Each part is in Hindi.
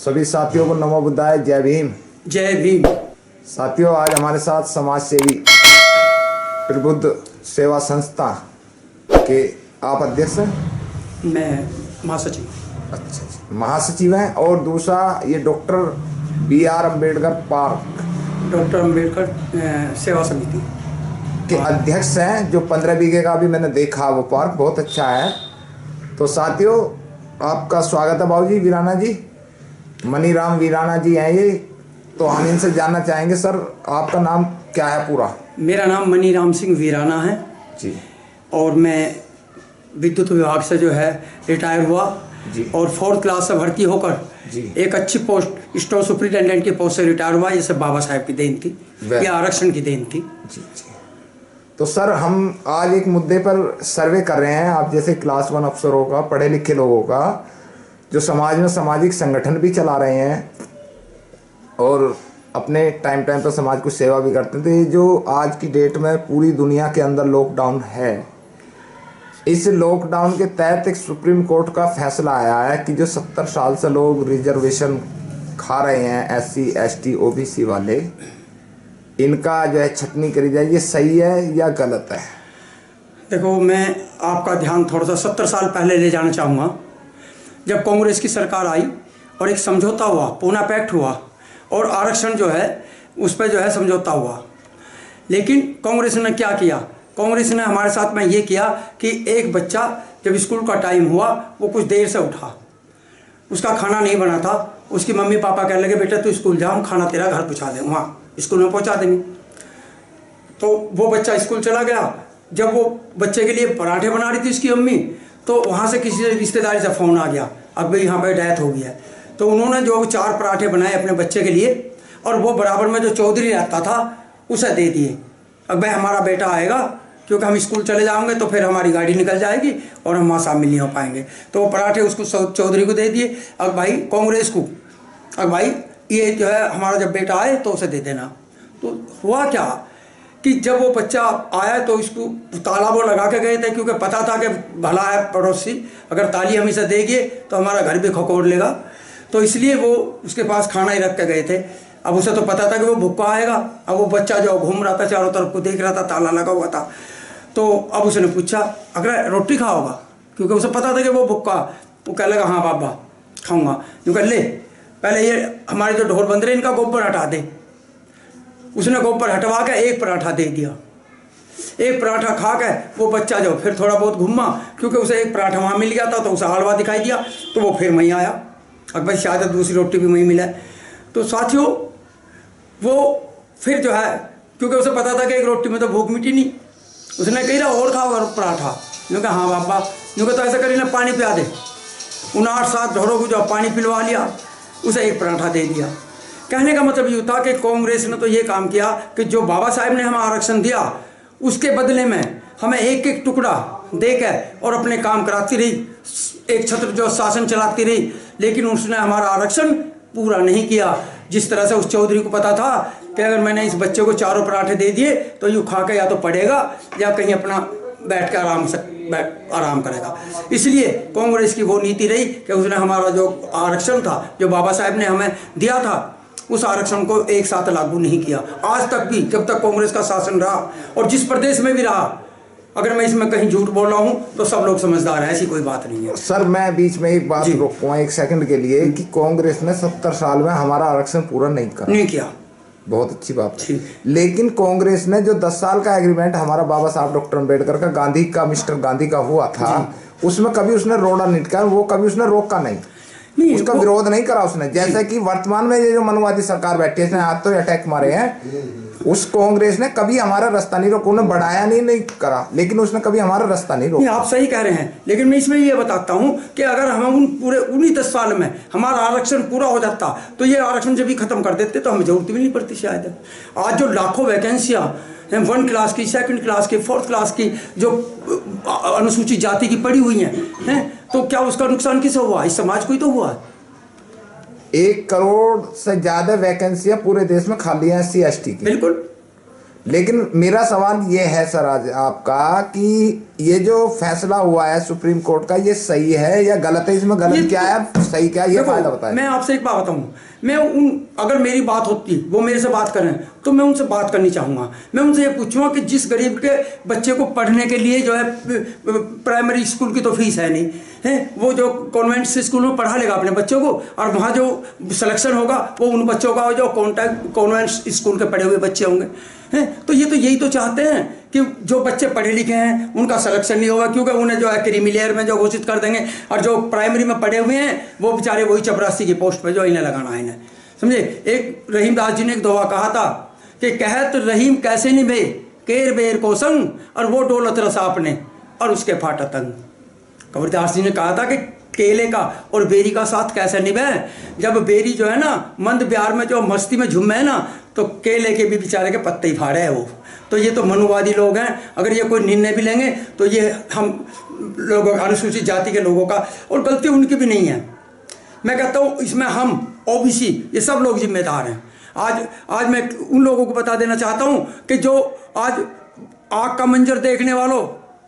सभी साथियों को नमो बुद्धाय, जय भीम। जय भीम। साथियों, आज हमारे साथ समाज सेवी प्रबुद्ध सेवा संस्था के आप अध्यक्ष हैं? मैं महासचिव। अच्छा, महासचिव हैं। और दूसरा ये doctor B.R. Ambedkar park, doctor Ambedkar सेवा समिति के अध्यक्ष हैं, जो 15 बीघे का भी मैंने देखा, वो पार्क बहुत अच्छा है। तो साथियों, आपका स्वागत है बाबूजी, वीराना जी, मनीराम वीराना जी हैं ये। तो हम इनसे जानना चाहेंगे, सर आपका नाम क्या है पूरा? मेरा नाम मनीराम सिंह वीराना है जी। और मैं विद्युत विभाग से जो है रिटायर हुआ जी। और 4th क्लास से भर्ती होकर जी। एक अच्छी पोस्ट स्टोर सुपरिटेंडेंट की पोस्ट से रिटायर हुआ। ये सब बाबा साहेब की देन थी, या आरक्षण की देन थी। जी जी। तो सर, हम आज एक मुद्दे पर सर्वे कर रहे हैं। आप जैसे क्लास 1 अफसरों का, पढ़े लिखे लोगों का, जो समाज में सामाजिक संगठन भी चला रहे हैं और अपने टाइम पर समाज को सेवा भी करते हैं। तो ये जो आज की डेट में पूरी दुनिया के अंदर लॉकडाउन है, इस लॉकडाउन के तहत एक सुप्रीम कोर्ट का फैसला आया है कि जो 70 साल से लोग रिजर्वेशन खा रहे हैं, SC ST OBC वाले, इनका जो है छटनी करी जाए। ये सही है या गलत है? देखो, मैं आपका ध्यान थोड़ा सा 70 साल पहले ले जाना चाहूँगा, जब कांग्रेस की सरकार आई और एक समझौता हुआ, पूना पैक्ट हुआ और आरक्षण जो है उस पर जो है समझौता हुआ। लेकिन कांग्रेस ने क्या किया? कांग्रेस ने हमारे साथ में ये किया कि एक बच्चा जब स्कूल का टाइम हुआ, वो कुछ देर से उठा, उसका खाना नहीं बना था, उसकी मम्मी पापा कहने लगे, बेटा तू स्कूल जा, हम खाना तेरा घर पहुँचा दें, वहाँ स्कूल में पहुँचा देंगे। तो वो बच्चा स्कूल चला गया। जब वो बच्चे के लिए पराठे बना रही थी उसकी अम्मी, तो वहाँ से किसी रिश्तेदारी से फ़ोन आ गया, अब भाई यहाँ पर डेथ हो गई है। तो उन्होंने जो 4 पराठे बनाए अपने बच्चे के लिए, और वो बराबर में जो चौधरी रहता था उसे दे दिए। अब भाई हमारा बेटा आएगा, क्योंकि हम स्कूल चले जाएंगे तो फिर हमारी गाड़ी निकल जाएगी और हम वहाँ शामिल नहीं हो पाएंगे। तो वो पराठे उसको चौधरी को दे दिए। अब भाई कांग्रेस को, अब भाई ये जो है हमारा जब बेटा आए तो उसे दे देना। तो हुआ क्या कि जब वो बच्चा आया तो इसको ताला वो लगा के गए थे, क्योंकि पता था कि भला है पड़ोसी, अगर ताली हम इसे देंगे तो हमारा घर भी खकोड़ लेगा। तो इसलिए वो उसके पास खाना ही रख के गए थे। अब उसे तो पता था कि वो भूखा आएगा। अब वो बच्चा जो घूम रहा था, चारों तरफ को देख रहा था, ताला लगा हुआ था। तो अब उसने पूछा, अगर रोटी खाओगा, क्योंकि उसे पता था कि वो भूखा। वो कह लगा, हाँ बाबा खाऊंगा। जो कह ले, पहले ये हमारे जो ढोल बंद रहे इनका गोबर हटा दे। उसने गोबर हटवा के एक पराठा दे दिया। एक पराठा खा के वो बच्चा जो फिर थोड़ा बहुत घूमा, क्योंकि उसे एक पराठा वहाँ मिल गया था, तो उसे हलवा दिखाई दिया, तो वो फिर वहीं आया। अब भाई शायद दूसरी रोटी भी वहीं मिला। तो साथियों, वो फिर जो है, क्योंकि उसे पता था कि एक रोटी में तो भूख मिटी नहीं, उसने कहा और खाओ पराठा। जो कहा हाँ बाबा, जो तो ऐसा करी ना, पानी पिला दे। उन 8-7 ढोरों को जो पानी पिलवा लिया, उसे एक पराठा दे दिया। कहने का मतलब ये था कि कांग्रेस ने तो ये काम किया कि जो बाबा साहेब ने हमें आरक्षण दिया, उसके बदले में हमें एक एक टुकड़ा देकर और अपने काम कराती रही, एक छत्र जो शासन चलाती रही। लेकिन उसने हमारा आरक्षण पूरा नहीं किया। जिस तरह से उस चौधरी को पता था कि अगर मैंने इस बच्चे को 4 पराठे दे दिए तो यूँ खा के या तो पढ़ेगा या कहीं अपना बैठ कर आराम करेगा। इसलिए कांग्रेस की वो नीति रही कि उसने हमारा जो आरक्षण था, जो बाबा साहेब ने हमें दिया था, उस आरक्षण को एक साथ लागू नहीं किया। आज तक भी, जब तक कांग्रेस का शासन रहा और जिस प्रदेश में भी रहा, अगर मैं इसमें कहीं झूठ बोल रहा हूं तो सब लोग समझदार हैं, ऐसी कोई बात नहीं है। सर, मैं बीच में एक बात रोकूंगा 1 सेकंड के लिए कि कांग्रेस ने 70 साल में हमारा आरक्षण पूरा नहीं किया। बहुत अच्छी बात है। लेकिन कांग्रेस ने जो 10 साल का एग्रीमेंट हमारा बाबा साहब डॉक्टर अम्बेडकर का, गांधी का, मिस्टर गांधी का हुआ था, उसमें कभी उसने रोड़ा नहीं किया, वो कभी उसने रोका नहीं, उसका विरोध नहीं करा उसने। जैसे कि वर्तमान में ये जो मनुवादी सरकार बैठी है, इसने आज तो अटैक मारे हैं, उस कांग्रेस ने कभी हमारा रास्ता नहीं रोका, उन्हें बढ़ाया नहीं करा, लेकिन उसने कभी हमारा रास्ता नहीं रोका। आप सही कह रहे हैं, लेकिन मैं इसमें ये बताता हूं कि अगर हम उन पूरे 19 साल में हमारा आरक्षण पूरा हो जाता तो ये आरक्षण जब भी खत्म कर देते तो हमें जरूरत भी नहीं पड़ती शायद। आज जो लाखों वैकेंसियां हैं 1 क्लास की, 2nd क्लास की, 4th क्लास की, जो अनुसूचित जाति की पड़ी हुई हैं, तो क्या उसका नुकसान किसे हुआ? इस समाज को ही तो हुआ। 1 करोड़ से ज्यादा वैकेंसियां पूरे देश में खाली हैं SC ST की। बिल्कुल। लेकिन मेरा सवाल ये है सर आज आपका कि ये जो फैसला हुआ है सुप्रीम कोर्ट का, ये सही है या गलत है? इसमें गलत क्या है, सही क्या है, ये फायदा बताएं। मैं आपसे एक बात बताऊं, मैं अगर मेरी बात होती, वो मेरे से बात करें, तो मैं उनसे बात करनी चाहूँगा। मैं उनसे ये पूछूंगा कि जिस गरीब के बच्चे को पढ़ने के लिए जो है प्राइमरी स्कूल की तो फीस है नहीं है, वो जो कॉन्वेंट स्कूल में पढ़ा लेगा अपने बच्चों को, और वहाँ जो सिलेक्शन होगा वो उन बच्चों का जो कॉन्वेंट स्कूल के पढ़े हुए बच्चे होंगे हैं। तो यही तो चाहते हैं कि जो बच्चे पढ़े लिखे हैं उनका सिलेक्शन नहीं होगा, क्योंकि उन्हें जो है क्रीमी लेयर में जो घोषित कर देंगे, और जो प्राइमरी में पढ़े हुए हैं वो बेचारे वही चपरासी की पोस्ट पे जो इन्हें लगाना है इन्हें, समझे। एक रहीम दास जी ने एक दोहा कहा था कि कहत रहीम कैसे निभे केर बेर को संग, और वो डोलत रसा अपने और उसके फाटा तंग। कबीरदास जी ने कहा था कि केले का और बेरी का साथ कैसे निभे। जब बेरी जो है ना मंद प्यार में जो मस्ती में झूमे है ना, तो केले के भी बेचारे के पत्ते ही फाड़े है वो। तो ये तो मनुवादी लोग हैं, अगर ये कोई निर्णय भी लेंगे तो ये हम लोगों, अनुसूचित जाति के लोगों का, और गलती उनकी भी नहीं है। मैं कहता हूँ इसमें हम ओबीसी ये सब लोग जिम्मेदार हैं। आज मैं उन लोगों को बता देना चाहता हूँ कि जो आज आग का मंजर देखने वालों,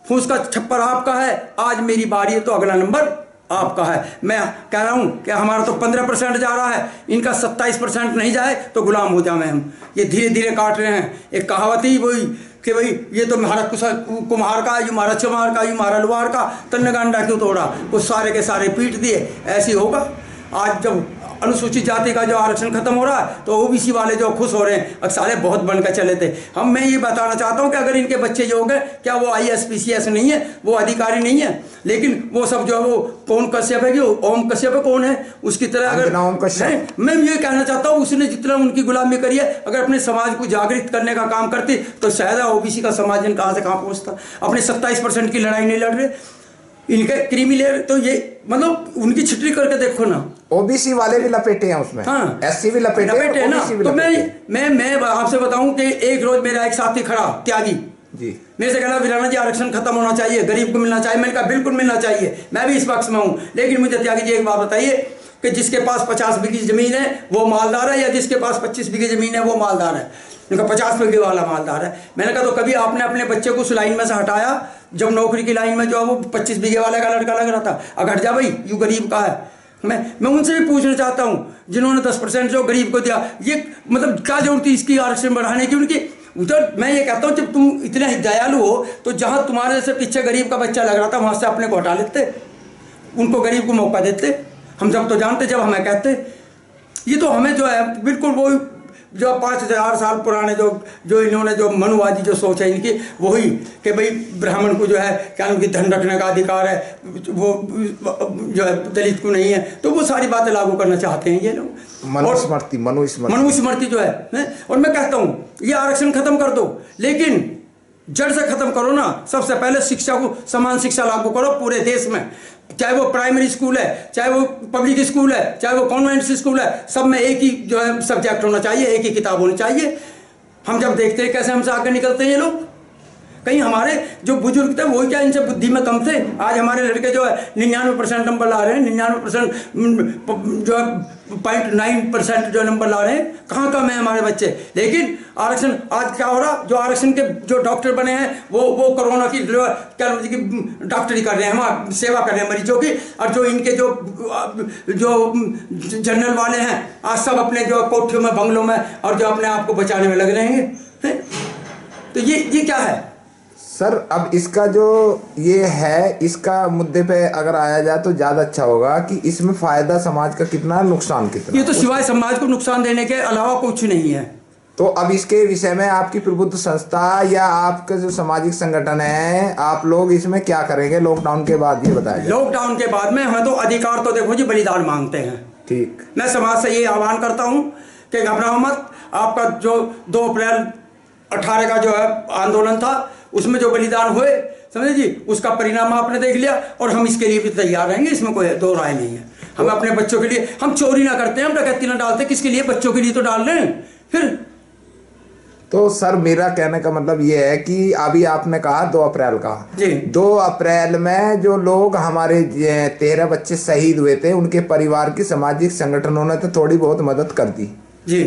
फूस का छप्पर आपका है, आज मेरी बारी है तो अगला नंबर आपका है। मैं कह रहा हूं कि हमारा तो 15% जा रहा है, इनका 27% नहीं जाए तो गुलाम हो जाए हम। ये धीरे धीरे काट रहे हैं। एक कहावत ही वही कि भाई ये तो हमारा कुम्हार का, ये हमारा चमार का, ये हमारा लोहार का, तन्ने गांडा क्यों तोड़ा, कुछ सारे के सारे पीट दिए। ऐसे होगा। आज जब अनुसूचित जाति का जो आरक्षण खत्म हो रहा है तो ओबीसी वाले जो खुश हो रहे हैं, अब साले बहुत बनकर चले थे हम। मैं ये बताना चाहता हूँ कि अगर इनके बच्चे जो होंगे, क्या वो IAS PCS नहीं है, वो अधिकारी नहीं है, लेकिन वो सब जो है वो कौन कश्यप है, ओम कश्यप है कौन है उसकी तरह। अगर मैं ये कहना चाहता हूँ उसने जितना उनकी गुलामी करी है, अगर अपने समाज को जागृत करने का काम करती तो शायद ओबीसी का समाज कहाँ से कहाँ पहुँचता। अपने 27% की लड़ाई नहीं लड़ रहे इनके क्रीमी लेयर, तो ये मतलब उनकी छिटरी करके देखो ना। ओबीसी वाले भी लपेटे हैं उसमें, हाँ, SC भी लपेटे हैं ना। तो मैं आपसे बताऊं कि एक रोज मेरा एक साथी खड़ा त्यागी जी, मेरे से कहना वीराना जी आरक्षण खत्म होना चाहिए, गरीब को मिलना चाहिए। मैंने कहा बिल्कुल मिलना चाहिए, मैं भी इस पक्ष में हूं, लेकिन मुझे त्यागी जी एक बात बताइए कि जिसके पास 50 बीघी जमीन है वो मालदार है, या जिसके पास 25 बीघी जमीन है वो मालदार है? मैंने कहा 50 बीघे वाला मालदार है। मैंने कहा तो कभी आपने अपने बच्चे को उस लाइन में से हटाया जब नौकरी की लाइन में जो है वो 25 बीघे वाले का लड़का लग रहा था? अगर हट जा भाई, यू गरीब का है। मैं उनसे भी पूछना चाहता हूँ जिन्होंने 10% जो गरीब को दिया, ये मतलब क्या जरूरत थी इसकी आरक्षण बढ़ाने की उनकी? उधर मैं ये कहता हूँ जब तुम इतने दयालु हो तो जहाँ तुम्हारे जैसे पीछे गरीब का बच्चा लग रहा था वहाँ से अपने को हटा लेते, उनको गरीब को मौका देते। हम जब तो जानते, जब हमें कहते। ये तो हमें जो है बिल्कुल वो जो 5000 साल पुराने जो इन्होंने जो मनुवादी जो सोच है इनकी, वही कि भाई ब्राह्मण को जो है क्या उनकी धन रखने का अधिकार है, वो जो है दलित को नहीं है, तो वो सारी बातें लागू करना चाहते हैं ये लोग। मनुस्मृति जो है। और मैं कहता हूँ ये आरक्षण खत्म कर दो, लेकिन जड़ से खत्म करो ना। सबसे पहले शिक्षा को, समान शिक्षा लागू करो पूरे देश में, चाहे वो प्राइमरी स्कूल है, चाहे वो पब्लिक स्कूल है, चाहे वो कॉन्वेंट स्कूल है, सब में एक ही जो है सब्जेक्ट होना चाहिए, एक ही किताब होनी चाहिए। हम जब देखते हैं कैसे हमसे आगे निकलते हैं ये लोग, कहीं हमारे जो बुजुर्ग थे वही क्या इनसे बुद्धि में कम थे? आज हमारे लड़के जो है 99% नंबर ला रहे हैं, 99% जो है 0.9% जो नंबर ला रहे हैं। कहाँ कम है हमारे बच्चे? लेकिन आरक्षण आज क्या हो रहा, जो आरक्षण के जो डॉक्टर बने हैं वो कोरोना की डॉक्टरी कर रहे हैं, हम सेवा कर रहे हैं मरीजों की, और जो इनके जो जनरल वाले हैं आज सब अपने जो कोठियों में, बंगलों में, और जो अपने आप को बचाने में लग रहे हैं। तो ये क्या है सर? अब इसका जो ये है, इसका मुद्दे पे अगर आया जाए तो ज़्यादा अच्छा होगा कि इसमें फ़ायदा समाज का कितना, नुकसान कितना। ये तो सिवाय समाज को नुकसान देने के अलावा कुछ नहीं है। तो अब इसके विषय में आपकी प्रबुद्ध संस्था या आपके जो सामाजिक संगठन है, आप लोग इसमें क्या करेंगे लॉकडाउन के बाद, ये बताइए। लॉकडाउन के बाद में हमें तो अधिकार तो देखो जी बलिदान मांगते हैं। ठीक, मैं समाज से ये आह्वान करता हूँ कि घबराओ मत। आपका जो 2 अप्रैल 18 का जो है आंदोलन था, उसमें जो बलिदान हुए, समझे जी, उसका परिणाम आपने देख लिया, और हम इसके लिए भी तैयार रहेंगे, इसमें कोई दो राय नहीं है। हम अपने बच्चों के लिए, हम चोरी ना करते हैं, हम डकैती ना डालते, किसके लिए? बच्चों के लिए तो डाल रहे हैं। फिर तो सर मेरा कहने का मतलब ये है कि अभी आपने कहा 2 अप्रैल का जी, 2 अप्रैल में जो लोग हमारे 13 बच्चे शहीद हुए थे, उनके परिवार की सामाजिक संगठनों ने तो थोड़ी बहुत मदद कर दी जी,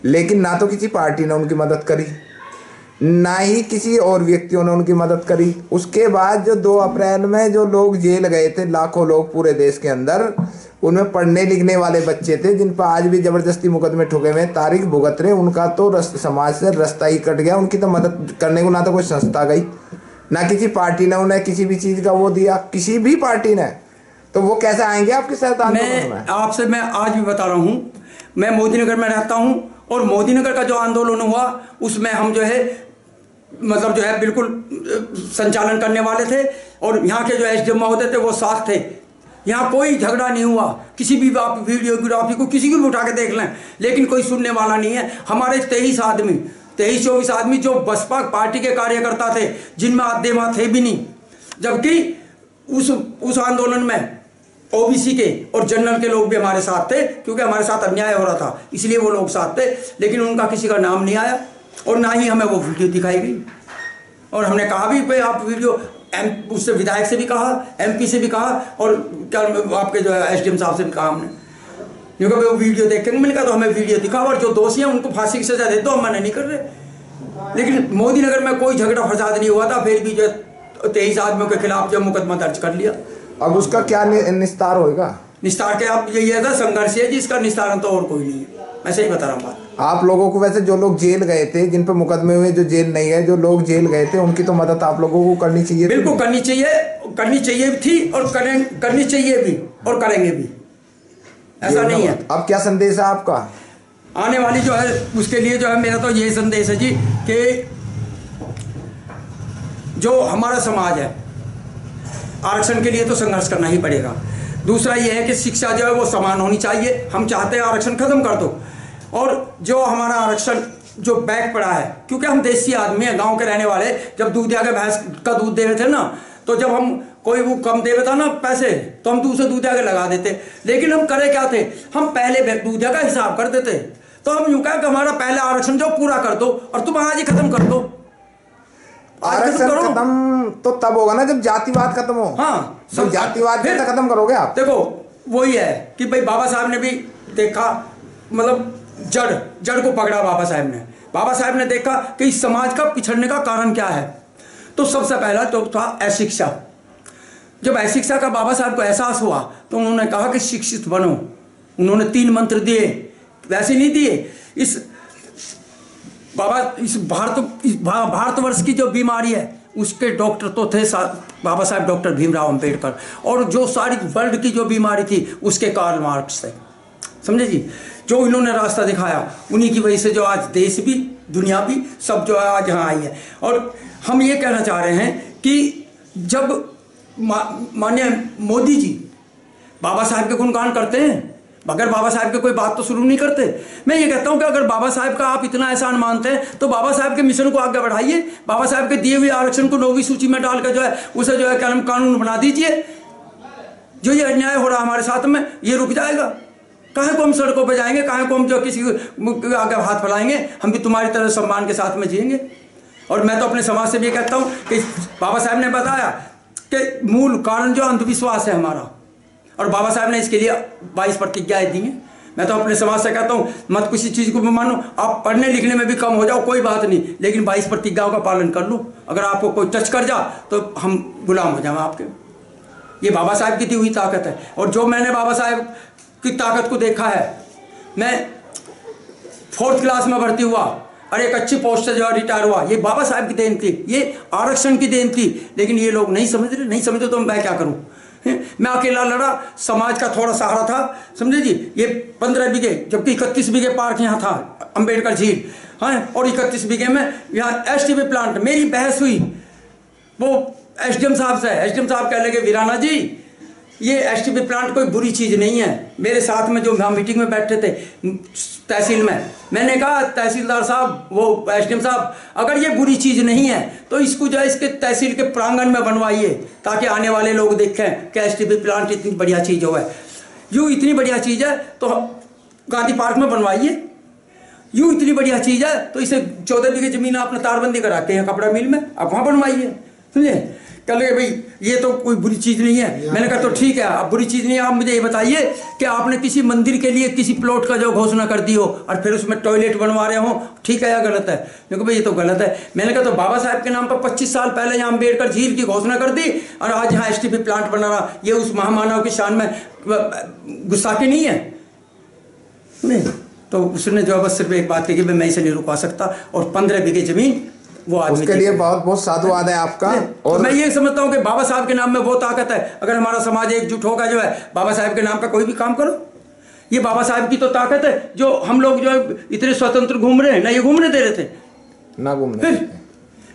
लेकिन ना तो किसी पार्टी ने उनकी मदद करी, ना ही किसी और व्यक्तियों ने उनकी मदद करी। उसके बाद जो 2 अप्रैल में जो लोग जेल गए थे, लाखों लोग पूरे देश के अंदर, उनमें पढ़ने लिखने वाले बच्चे थे जिन पर आज भी जबरदस्ती मुकदमे ठुके हुए तारीख भुगत रहे। उनका तो समाज से रास्ता ही कट गया। उनकी तो मदद करने को ना तो कोई संस्था गई, ना किसी पार्टी ने उन्हें किसी भी चीज़ का वो दिया, किसी भी पार्टी ने। तो वो कैसे आएंगे आपके साथ आंदोलन में? आपसे मैं आज भी बता रहा हूँ, मैं मोदीनगर में रहता हूँ और मोदीनगर का जो आंदोलन हुआ उसमें हम जो है मतलब जो है बिल्कुल संचालन करने वाले थे और यहाँ के जो एसडीएम महोदय थे वो साथ थे। यहाँ कोई झगड़ा नहीं हुआ। किसी भी आप वीडियोग्राफी को किसी को भी उठा के देख लें, लेकिन कोई सुनने वाला नहीं है। हमारे 23-24 आदमी जो बसपा पार्टी के कार्यकर्ता थे, जिनमें आधे वहाँ थे भी नहीं, जबकि उस आंदोलन में ओबीसी के और जनरल के लोग भी हमारे साथ थे, क्योंकि हमारे साथ अन्याय हो रहा था, इसलिए वो लोग साथ थे। लेकिन उनका किसी का नाम नहीं आया और ना ही हमें वो वीडियो दिखाई गई। और हमने कहा भी भाई आप वीडियो उससे विधायक से भी कहा, एमपी से भी कहा और क्या आपके जो है एसडीएम साहब से भी कहा हमने, क्योंकि वो वीडियो देखेंगे। मैंने कहा तो हमें वीडियो दिखाओ और जो दोषी हैं उनको फांसी की सजा दे दो, हम मना नहीं कर रहे। लेकिन मोदीनगर में कोई झगड़ा फसाद नहीं हुआ था, फिर भी जो 23 आदमियों के खिलाफ जो मुकदमा दर्ज कर लिया। अब उसका क्या निस्तार होगा? निस्तार के आप यही है था, संघर्ष है जिसका निस्तारण तो और कोई नहीं है। मैं सही बता रहा हूँ बात। आप लोगों को वैसे जो लोग जेल गए थे, जिन पर मुकदमे हुए, जो जेल नहीं है, जो लोग जेल गए थे, उनकी तो मदद आप लोगों को करनी चाहिए। बिल्कुल करनी चाहिए थी और करनी चाहिए भी और करेंगे भी, ऐसा नहीं है। अब क्या संदेश है आपका आने वाली जो है उसके लिए? जो है मेरा तो यही संदेश है जी कि जो हमारा समाज है, आरक्षण के लिए तो संघर्ष करना ही पड़ेगा। दूसरा ये है कि शिक्षा जो है वो समान होनी चाहिए। हम चाहते हैं आरक्षण खत्म कर दो, और जो हमारा आरक्षण जो बैक पड़ा है, क्योंकि हम देसी आदमी हैं, गांव के रहने वाले, जब दूध आके भैंस का दूध दे रहे थे ना, तो जब हम कोई वो कम दे रहा था ना पैसे, तो हम दूसरे दूध आके लगा देते। लेकिन हम करे क्या थे, हम पहले दूध का हिसाब कर देते। तो हम यूं कहा कि हमारा पहले आरक्षण जो पूरा कर दो और तुम आज ही खत्म कर दो। आरक्षण खत्म तो तब होगा ना जब जातिवाद खत्म हो। हाँ, सब जातिवाद फिर खत्म करोगे आप। देखो वही है कि भाई बाबा साहब ने भी देखा, मतलब जड़ को पकड़ा बाबा साहब ने देखा कि इस समाज का पिछड़ने का कारण क्या है। तो सबसे पहला तो था अशिक्षा। जब अशिक्षा का बाबा साहब को एहसास हुआ तो उन्होंने कहा कि शिक्षित बनो। उन्होंने 3 मंत्र दिए, वैसे नहीं दिए। इस भारतवर्ष की जो बीमारी है उसके डॉक्टर तो थे बाबा साहब डॉक्टर भीमराव अंबेडकर, और जो सारी वर्ल्ड की जो बीमारी थी उसके कार्ल मार्क्स थे। समझे जी, जो इन्होंने रास्ता दिखाया, उन्हीं की वजह से जो आज देश भी दुनिया भी सब जो है आज यहाँ आई है। और हम ये कहना चाह रहे हैं कि जब माननीय मोदी जी बाबा साहब के गुणगान करते हैं, मगर बाबा साहब के कोई बात तो शुरू नहीं करते। मैं ये कहता हूँ कि अगर बाबा साहब का आप इतना एहसान मानते हैं तो बाबा साहब के मिशन को आगे बढ़ाइए। बाबा साहब के दिए हुए आरक्षण को 9वीं सूची में डालकर जो है उसे जो है कानून बना दीजिए। जो ये अन्याय हो रहा है हमारे साथ में, ये रुक जाएगा। काहे को हम सड़कों पर जाएंगे, काहे को हम जो किसी को आगे हाथ फैलाएंगे? हम भी तुम्हारी तरह सम्मान के साथ में जिएंगे। और मैं तो अपने समाज से भी कहता हूँ कि बाबा साहब ने बताया कि मूल कारण जो अंधविश्वास है हमारा, और बाबा साहब ने इसके लिए 22 प्रतिज्ञाएं दी हैं। मैं तो अपने समाज से कहता हूँ मत किसी चीज़ को भी मानो, आप पढ़ने लिखने में भी कम हो जाओ कोई बात नहीं, लेकिन 22 प्रतिज्ञाओं का पालन कर लो। अगर आपको कोई टच कर जा तो हम गुलाम हो जाए आपके। ये बाबा साहब की दी हुई ताकत है। और जो मैंने बाबा साहब की ताकत को देखा है, मैं 4th क्लास में भर्ती हुआ और एक अच्छी पोस्ट से जो रिटायर हुआ, ये बाबा साहब की देन थी, ये आरक्षण की देन थी। लेकिन ये लोग नहीं समझते तो मैं क्या करूँ? मैं अकेला लड़ा, समाज का थोड़ा सहारा था, समझे जी। ये 15 बीघे, जबकि 31 बीघे पार्क यहाँ था, अंबेडकर झील, हाँ, और 31 बीघे में यहाँ एसटीपी प्लांट। मेरी बहस हुई वो एसडीएम साहब से। एसडीएम साहब कह लगे वीराना जी ये एसटीपी प्लांट कोई बुरी चीज़ नहीं है। मेरे साथ में जो हम मीटिंग में बैठे थे तहसील में, मैंने कहा तहसीलदार साहब, वो एसडीएम साहब, अगर ये बुरी चीज़ नहीं है तो इसको जो है इसके तहसील के प्रांगण में बनवाइए, ताकि आने वाले लोग देखें कि एसटीपी प्लांट इतनी बढ़िया चीज़ हो है। यूँ इतनी बढ़िया चीज़ है तो गांधी पार्क में बनवाइए। यूँ इतनी बढ़िया चीज़ है तो इसे 14 बीघे ज़मीन आपने तारबंदी करा के यहाँ कपड़ा मिल में आप वहाँ बनवाइए। समझे, कह लगे भाई ये तो कोई बुरी चीज़ नहीं है। मैंने कहा तो ठीक है, अब बुरी चीज़ नहीं है, आप मुझे ये बताइए कि आपने किसी मंदिर के लिए किसी प्लॉट का जो घोषणा कर दी हो और फिर उसमें टॉयलेट बनवा रहे हो, ठीक है या गलत है? देखो भाई ये तो गलत है। मैंने कहा तो बाबा साहब के नाम पर 25 साल पहले यहाँ अम्बेडकर झील की घोषणा कर दी और आज यहाँ STP प्लांट बना रहा, ये उस महामानव की शान में गुस्ताखी नहीं है? नहीं। तो उसने जो बस सिर्फ एक बात कही कि मैं इसे नहीं रुकवा सकता, और 15 बीघे जमीन वो आदमी उसके लिए बहुत बहुत साधुवाद है आपका। और तो मैं ये समझता हूँ कि बाबा साहब के नाम में वो ताकत है। अगर हमारा समाज एकजुट होगा जो है, बाबा साहब के नाम पे कोई भी काम करो, ये बाबा साहब की तो ताकत है। जो हम लोग जो इतने स्वतंत्र घूम रहे हैं ना, ये घूमने दे रहे थे ना घूमने,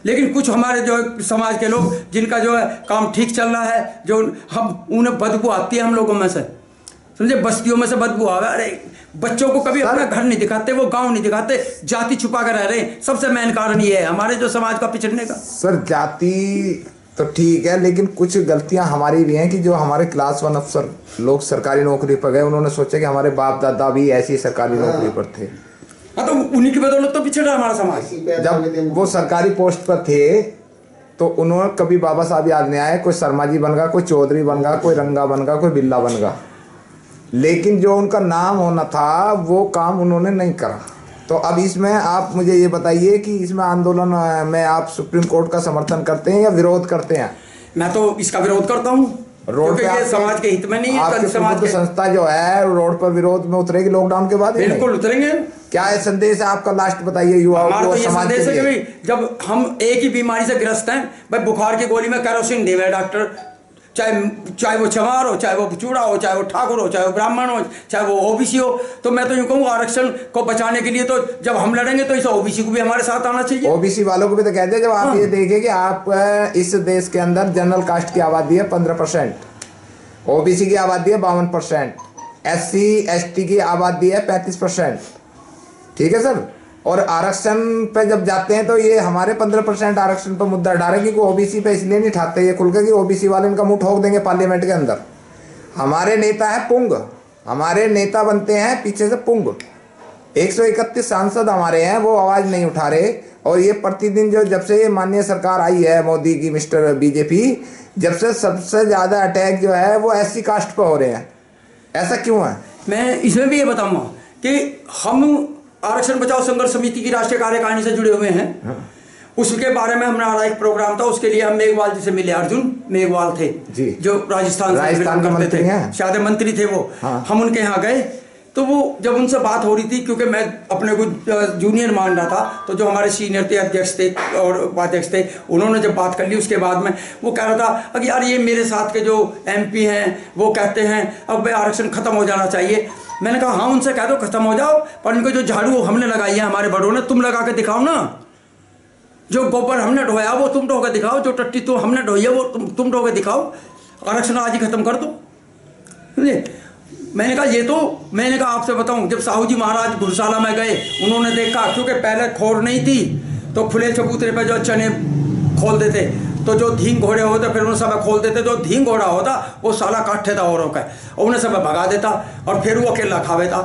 लेकिन कुछ हमारे जो समाज के लोग जिनका जो है काम ठीक चल रहा है, जो हम उन्हें बदबू आती है हम लोगों में से, समझे, बस्तियों में से बदबू आ गया। अरे बच्चों को कभी अपना घर नहीं दिखाते, वो गांव नहीं दिखाते, जाति छुपा कर रह रहे हैं। सबसे मेन कारण ये है हमारे जो समाज का पिछड़ने का। सर जाति तो ठीक है, लेकिन कुछ गलतियां हमारी भी हैं कि जो हमारे क्लास 1 अफसर लोग सरकारी नौकरी पर गए, उन्होंने सोचा कि हमारे बाप दादा भी ऐसी सरकारी नौकरी पर थे। हाँ तो उन्हीं की बदौलत तो पिछड़ा हमारा समाज। जब वो सरकारी पोस्ट पर थे तो उन्होंने कभी बाबा साहब याद नहीं आए। कोई शर्मा जी बन गया, कोई चौधरी बन गया, कोई रंगा बन गया, कोई बिल्ला बन गया, लेकिन जो उनका नाम होना था वो काम उन्होंने नहीं करा। तो अब इसमें आप मुझे ये बताइए कि इसमें आंदोलन में आप सुप्रीम कोर्ट का समर्थन करते हैं या विरोध करते हैं? मैं तो इसका विरोध करता हूँ, रोड पे ये समाज के हित में नहीं है। आपके समाज की संस्था जो है रोड पर विरोध में उतरेगी लॉकडाउन के बाद? बिल्कुल उतरेंगे। क्या है संदेश है आपका? लास्ट बताइए युवाओं को, तो ये समाज संदेश के है कि लिए। भाई जब हम एक ही बीमारी से ग्रस्त हैं, भाई बुखार की गोली में केरोसिन देवे डॉक्टर, चाहे वो चमार हो, चाहे वो चूड़ा हो, चाहे वो ठाकुर हो, चाहे वो ब्राह्मण हो, चाहे वो OBC हो। तो मैं तो यूँ कहूँ आरक्षण को बचाने के लिए तो जब हम लड़ेंगे तो इस OBC को भी हमारे साथ आना चाहिए। OBC वालों को भी तो कहते हैं, जब आप ये देखें कि आप इस देश के अंदर जनरल कास्ट की आबादी है 15%, OBC की आबादी है 52%, SC ST की आबादी है 35%, ठीक है सर। और आरक्षण पे जब जाते हैं तो ये हमारे 15% आरक्षण पर मुद्दा डालेंगे कि OBC पे इसलिए नहीं ठाते ये खुल के कि OBC वाले इनका मुंह ठोक देंगे पार्लियामेंट के अंदर। हमारे नेता है पुंग, हमारे नेता बनते हैं पीछे से पुंग। 131 सांसद हमारे हैं, वो आवाज़ नहीं उठा रहे। और ये प्रतिदिन जो जब से ये माननीय सरकार आई है मोदी की, मिस्टर BJP, जब से सबसे ज़्यादा अटैक जो है वो SC कास्ट पर हो रहे हैं। ऐसा क्यों है? मैं इसमें भी ये बताऊंगा कि हम आरक्षण बचाओ संघर्ष समिति की राष्ट्रीय कार्यकारिणी से जुड़े हुए हैं। उसके बारे में हमारा एक प्रोग्राम था, उसके लिए हम मेघवाल जी से मिले। अर्जुन मेघवाल थे जी, जो राजस्थान के मंत्री थे, शायद मंत्री थे वो। हाँ। हम उनके यहाँ गए तो वो जब उनसे बात हो रही थी, क्योंकि मैं अपने को जूनियर मान रहा था, तो जो हमारे सीनियर थे, अध्यक्ष थे और उपाध्यक्ष थे, उन्होंने जब बात कर ली उसके बाद में वो कह रहा था कि यार ये मेरे साथ के जो MP हैं वो कहते हैं अब भाई आरक्षण खत्म हो जाना चाहिए। मैंने कहा हाँ उनसे कह दो खत्म हो जाओ, पर इनको जो झाड़ू हमने लगाई है हमारे बड़ों ने, तुम लगा के दिखाओ ना। जो गोबर हमने ढोया वो तुम ढो के दिखाओ, जो टट्टी तो हमने ढोई है वो तुम ढो के दिखाओ। आरक्षण आज ही खत्म कर दो। मैंने कहा ये तो, मैंने कहा आपसे बताऊं, जब साहू जी महाराज घुड़शाला में गए, उन्होंने देखा क्योंकि पहले खोर नहीं थी तो खुले चबूतरे पे जो चने खोल देते, तो जो धींग घोड़े होते फिर उन्हें सब खोल देते। जो धींग घोड़ा होता वो साला काठे था औरों का, और उन्हें सब भगा देता और फिर वो अकेला खावे था।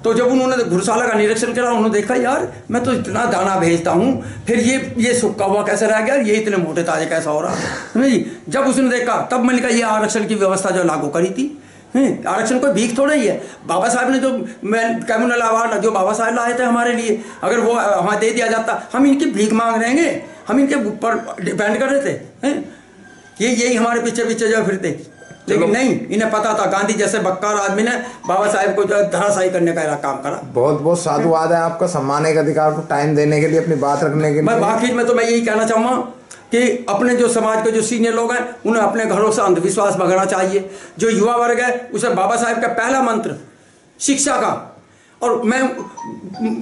तो जब उन्होंने घुड़शाला का निरीक्षण करा, उन्होंने देखा यार मैं तो इतना दाना भेजता हूँ, फिर ये सूखा हुआ कैसे रह गया, ये इतने मोटे ताजे कैसा हो रहा है। जब उसने देखा तब मैंने कहा ये आरक्षण की व्यवस्था जो लागू करी थी। आरक्षण कोई भीख थोड़ा ही है। बाबा साहब ने जो कम्युनल अवार्ड जो बाबा साहब लाए थे हमारे लिए, अगर वो हमें दे दिया जाता, हम इनकी भीख मांग रहेंगे, हम इनके ऊपर डिपेंड कर रहे थे। यही हमारे पीछे पीछे जो फिरते, लेकिन नहीं, इन्हें पता था गांधी जैसे बक्कार आदमी ने बाबा साहब को जो धराशायी करने का काम करा। बहुत बहुत साधुवाद है आपका, सम्मान के अधिकार को टाइम देने के लिए, अपनी बात रखने के लिए। आखिर में तो मैं यही कहना चाहूँगा कि अपने जो समाज के जो सीनियर लोग हैं उन्हें अपने घरों से अंधविश्वास भगाना चाहिए। जो युवा वर्ग है उसे बाबा साहब का पहला मंत्र शिक्षा का, और मैं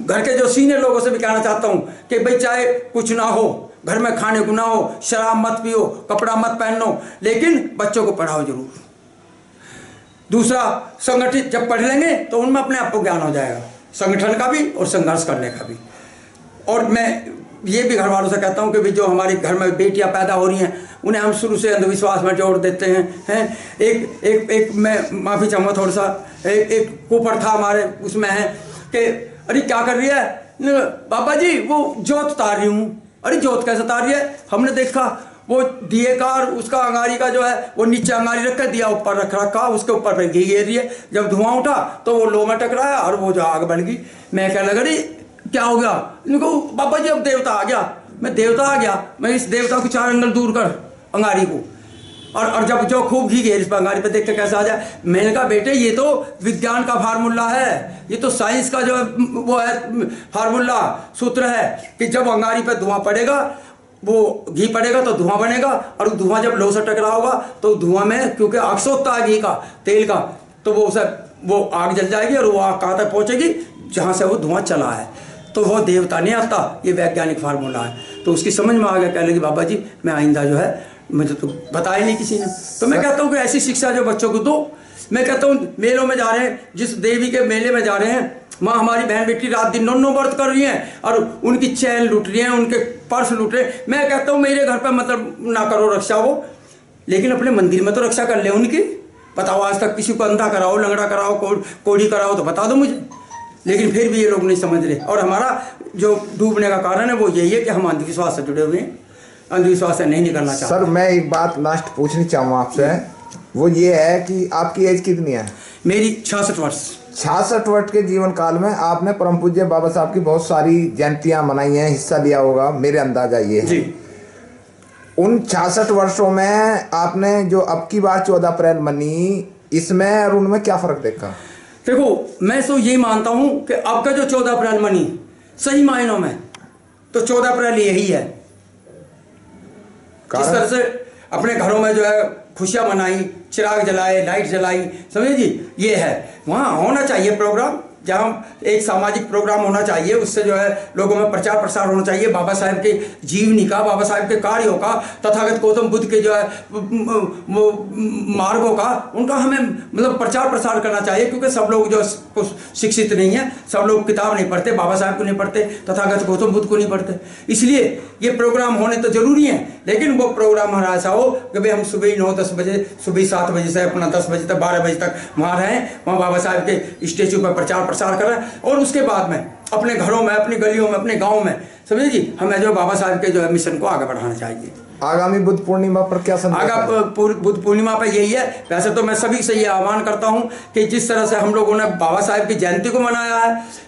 घर के जो सीनियर लोगों से भी कहना चाहता हूँ कि भाई चाहे कुछ ना हो, घर में खाने को ना हो, शराब मत पियो, कपड़ा मत पहनो, लेकिन बच्चों को पढ़ाओ जरूर। दूसरा, संगठित जब पढ़ लेंगे तो उनमें अपने आप को ज्ञान हो जाएगा, संगठन का भी और संघर्ष करने का भी। और मैं ये भी घर वालों से कहता हूँ कि जो हमारे घर में बेटियां पैदा हो रही हैं उन्हें हम शुरू से अंधविश्वास में जोड़ देते हैं। एक मैं माफ़ी चाहूँगा थोड़ा सा, एक कुपर था हमारे उसमें है कि अरे क्या कर रही है बाबा जी, वो जोत तार रही हूँ। अरे जोत कैसे तार रही है? हमने देखा वो दिए का और उसका अंगारी का जो है वो नीचे अंगारी रख कर दिया ऊपर रखा, उसके ऊपर पे घी घेर दिए। जब धुआं उठा तो वो लो में टकराया और वो जो आग बढ़ गई। मैं क्या लगा अरे क्या हो गया? इनको बाबा जी अब देवता आ गया। मैं देवता आ गया, मैं इस देवता को 4 एंगल दूर कर अंगारी को। और जब जो खूब घी घेर इस पर अंगारी पे देख के कैसा आ जाए। मैंने कहा बेटे ये तो विज्ञान का फार्मूला है, ये तो साइंस का जो वो है फार्मूला सूत्र है कि जब अंगारी पे धुआं पड़ेगा, वो घी पड़ेगा तो धुआं बनेगा, और धुआं जब लो से टकरा होगा तो धुआं में क्योंकि अक्स होता है घी का तेल का, तो वो आग जल जाएगी और वो आग कहाँ तक पहुँचेगी जहाँ से वो धुआं चला है। तो वो देवता नहीं आता, ये वैज्ञानिक फार्मूला है। तो उसकी समझ में आ गया, कह लगी बाबा जी मैं आइंदा जो है मुझे तो बताया नहीं किसी ने। तो मैं कहता हूँ कि ऐसी शिक्षा जो बच्चों को दो। मैं कहता हूँ मेलों में जा रहे हैं, जिस देवी के मेले में जा रहे हैं, माँ हमारी बहन बेटी रात दिन 9 व्रत कर रही हैं और उनकी चैन लूट रही हैं, उनके पर्स लूट रहे हैं। मैं कहता हूँ मेरे घर पर मतलब ना करो रक्षा वो, लेकिन अपने मंदिर में तो रक्षा कर ले उनकी। बताओ आज तक किसी को अंधा कराओ, लंगड़ा कराओ, कोढ़ी कराओ तो बता दो मुझे। लेकिन फिर भी ये लोग नहीं समझ रहे। और हमारा जो डूबने का कारण है वो यही है कि हम अंधविश्वास से जुड़े हुए हैं, अंधविश्वास से नहीं निकलना चाहते। सर मैं एक बात लास्ट पूछनी चाहूँगा आपसे, वो ये है कि आपकी एज कितनी है? मेरी 66 वर्ष। 66 वर्ष के जीवन काल में आपने परम पूज्य बाबा साहब की बहुत सारी जयंतियां मनाई हैं, हिस्सा लिया होगा, मेरे अंदाजा ये है। जी। उन 66 वर्षों में आपने जो अब की बार 14 अप्रैल मनी, इसमें और उनमें क्या फर्क देखा? देखो मैं तो यही मानता हूं कि अब का जो 14 अप्रैल मनी सही मायनों में तो 14 अप्रैल यही है। जिस तरह से अपने घरों में जो है खुशियां मनाई, चिराग जलाए, लाइट जलाई, समझे जी, ये है। वहाँ होना चाहिए प्रोग्राम, जहाँ एक सामाजिक प्रोग्राम होना चाहिए, उससे जो है लोगों में प्रचार प्रसार होना चाहिए बाबा साहब के जीवनी का, बाबा साहब के कार्यों का, तथागत गौतम बुद्ध के जो है वो मार्गों का, उनका हमें मतलब प्रचार प्रसार करना चाहिए। क्योंकि सब लोग जो शिक्षित नहीं है, सब लोग किताब नहीं पढ़ते, बाबा साहब को नहीं पढ़ते, तथागत गौतम बुद्ध को नहीं पढ़ते। इसलिए ये प्रोग्राम होने तो जरूरी है, लेकिन वो प्रोग्राम हमारा ऐसा हो कि भाई हम सुबह 9-10 बजे, सुबह 7 बजे से अपना 10 बजे तक 12 बजे तक वहाँ रहें, वहाँ बाबा साहब के स्टेचू पर प्रचार प्रसार करें, और उसके बाद में अपने घरों में, अपनी गलियों में, अपने गांव में, समझे जी, हमें जो बाबा साहब के जो है मिशन को आगे बढ़ाना चाहिए। आगामी बुद्ध पूर्णिमा पर क्या संदेश है? बुद्ध पूर्णिमा पर यही है। वैसे तो मैं सभी से ये आह्वान करता हूँ कि जिस तरह से हम लोगों ने बाबा साहब की जयंती को मनाया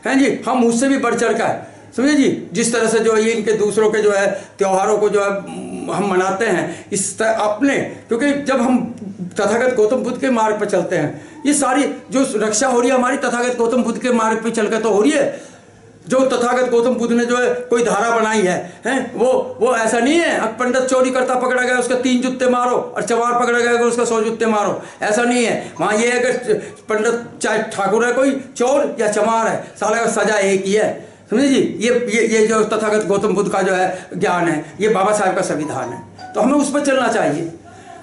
है जी, हम उससे भी बढ़ चढ़ कर, समझे जी, जिस तरह से जो ये इनके दूसरों के जो है त्योहारों को जो है हम मनाते हैं, इस तरह अपने, क्योंकि जब हम तथागत गौतम बुद्ध के मार्ग पर चलते हैं, ये सारी जो रक्षा हो रही है हमारी तथागत गौतम बुद्ध के मार्ग पर चलकर तो हो रही है। जो तथागत गौतम बुद्ध ने जो है कोई धारा बनाई है वो ऐसा नहीं है अब पंडित चोरी करता पकड़ा गया उसका 3 जूते मारो और चमार पकड़ा गया उसका 100 जूते मारो, ऐसा नहीं है। वहाँ ये है कि पंडित चाहे ठाकुर है, कोई चोर या चमार है, साले का सजा एक ही है, समझे जी। ये जो तथागत गौतम बुद्ध का जो है ज्ञान है, ये बाबा साहब का संविधान है, तो हमें उस पर चलना चाहिए।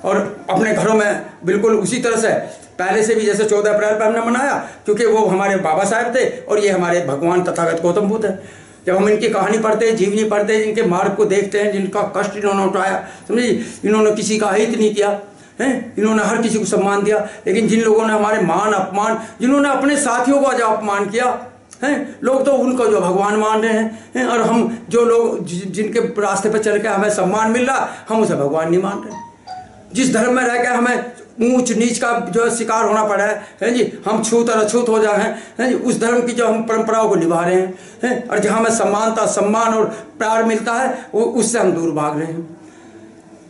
और अपने घरों में बिल्कुल उसी तरह से पहले से भी, जैसे 14 अप्रैल पर हमने मनाया, क्योंकि वो हमारे बाबा साहब थे और ये हमारे भगवान तथागत गौतम बुद्ध है। जब हम इनकी कहानी पढ़ते हैं, जीवनी पढ़ते हैं, इनके मार्ग को देखते हैं, जिनका कष्ट इन्होंने उठाया, समझे, इन्होंने किसी का हित नहीं किया है, इन्होंने हर किसी को सम्मान दिया। लेकिन जिन लोगों ने हमारे मान अपमान, जिन्होंने अपने साथियों का जो अपमान किया है, लोग तो उनको जो भगवान मान रहे हैं, और हम जो लोग जिनके रास्ते पर चल के हमें सम्मान मिल रहा, हम उसे भगवान नहीं मान रहे। जिस धर्म में रह के हमें ऊंच नीच का जो है शिकार होना पड़ा है जी, हम छूत और अछूत हो जाए हैं जी, उस धर्म की जो हम परंपराओं को निभा रहे हैं, और जहाँ हमें समानता, सम्मान और प्यार मिलता है, वो उससे हम दूर भाग रहे हैं।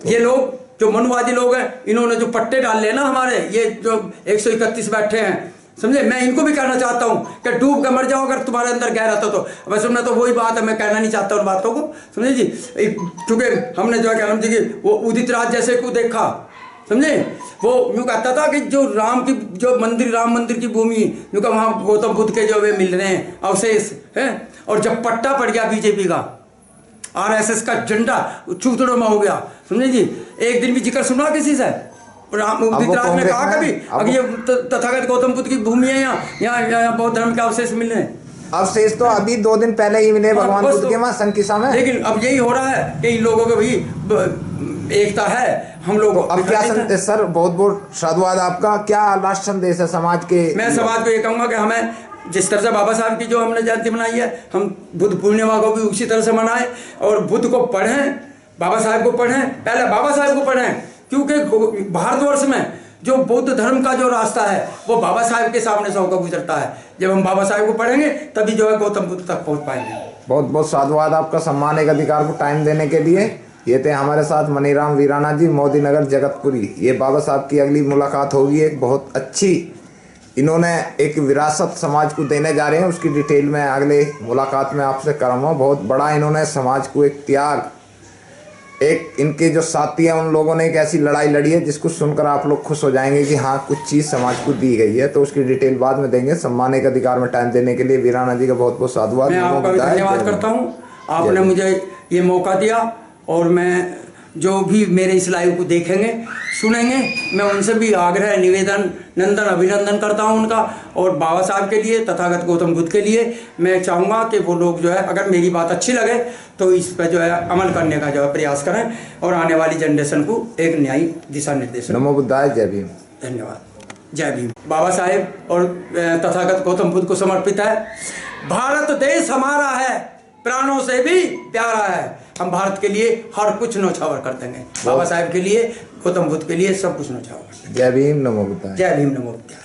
ये लोग जो मनुवादी लोग हैं, इन्होंने जो पट्टे डाल ले ना हमारे, ये जो 131 बैठे हैं, समझे, मैं इनको भी कहना चाहता हूँ कि डूब कर मर जाओ अगर तुम्हारे अंदर गहरा तो। वैसे मैं तो वही बात है, मैं कहना नहीं चाहता उन बातों को, समझे जी, क्योंकि हमने जो है क्या नाम जी वो उदित राज जैसे को देखा, समझे, वो यूँ कहता था कि जो राम मंदिर की भूमि, यूँ वहाँ गौतम बुद्ध के जो वे मिल रहे हैं अवशेष हैं, और जब पट्टा पड़ गया बीजेपी का, RSS का झंडा चूतड़ों में हो गया, समझे जी, एक दिन भी जिक्र सुना किसी से? उदित राज ने कहा कभी अगर ये तथागत गौतम बुद्ध की भूमि है, यहाँ बौद्ध धर्म के अवशेष मिल रहे हैं? अवशेष तो अभी 2 दिन पहले ही मिले भगवान बुद्ध के वहाँ संकिसा में। लेकिन अब यही हो रहा है कि इन लोगों को भी एकता है, हम लोग अब क्या संदेश सर? बहुत बहुत साधुवाद आपका। क्या लास्ट संदेश है समाज के? मैं समाज को ये कहूँगा कि हमें जिस तरह से बाबा साहब की जो हमने जयंती मनाई है, हम बुद्ध पूर्णिमा को भी उसी तरह से मनाएं, और बुद्ध को पढ़ें, बाबा साहेब को पढ़ें, पहले बाबा साहेब को पढ़ें, क्योंकि भारतवर्ष में जो बौद्ध धर्म का जो रास्ता है वो बाबा साहेब के सामने से होकर गुजरता है। जब हम बाबा साहेब को पढ़ेंगे तभी जो है गौतम बुद्ध तक पहुंच पाएंगे। बहुत बहुत साधुवाद आपका, सम्मान एक अधिकार को टाइम देने के लिए। ये थे हमारे साथ मनीराम वीराना जी, मोदी नगर जगतपुरी। ये बाबा साहब की अगली मुलाकात होगी, एक बहुत अच्छी इन्होंने एक विरासत समाज को देने जा रहे हैं, उसकी डिटेल में अगले मुलाकात में आपसे करूँगा। बहुत बड़ा इन्होंने समाज को एक त्याग, एक इनके जो साथी हैं उन लोगों ने एक ऐसी लड़ाई लड़ी है जिसको सुनकर आप लोग खुश हो जाएंगे कि हाँ कुछ चीज़ समाज को दी गई है। तो उसकी डिटेल बाद में देंगे। सम्मान एक अधिकार में टाइम देने के लिए वीराना जी का बहुत बहुत साधुवाद। मैं आपका भी धन्यवाद करता हूँ, आपने मुझे ये मौका दिया। और मैं जो भी मेरे इस लाइव को देखेंगे सुनेंगे, मैं उनसे भी आग्रह निवेदन नंदन अभिनंदन करता हूं उनका। और बाबा साहब के लिए, तथागत गौतम बुद्ध के लिए मैं चाहूँगा कि वो लोग जो है अगर मेरी बात अच्छी लगे तो इस पर जो है अमल करने का जो है प्रयास करें और आने वाली जनरेशन को एक न्यायी दिशा निर्देश। नमो बुद्धाय, जय भीम। धन्यवाद, जय भीम। बाबा साहेब और तथागत गौतम बुद्ध को समर्पित है। भारत देश हमारा है, प्राणों से भी प्यारा है। हम भारत के लिए हर कुछ न्यौछावर कर देंगे। बाबा साहेब के लिए, गौतम बुद्ध के लिए सब कुछ न्यौछावर। जय भीम, नमो बुद्धाय। जय भीम, नमो बुद्धाय।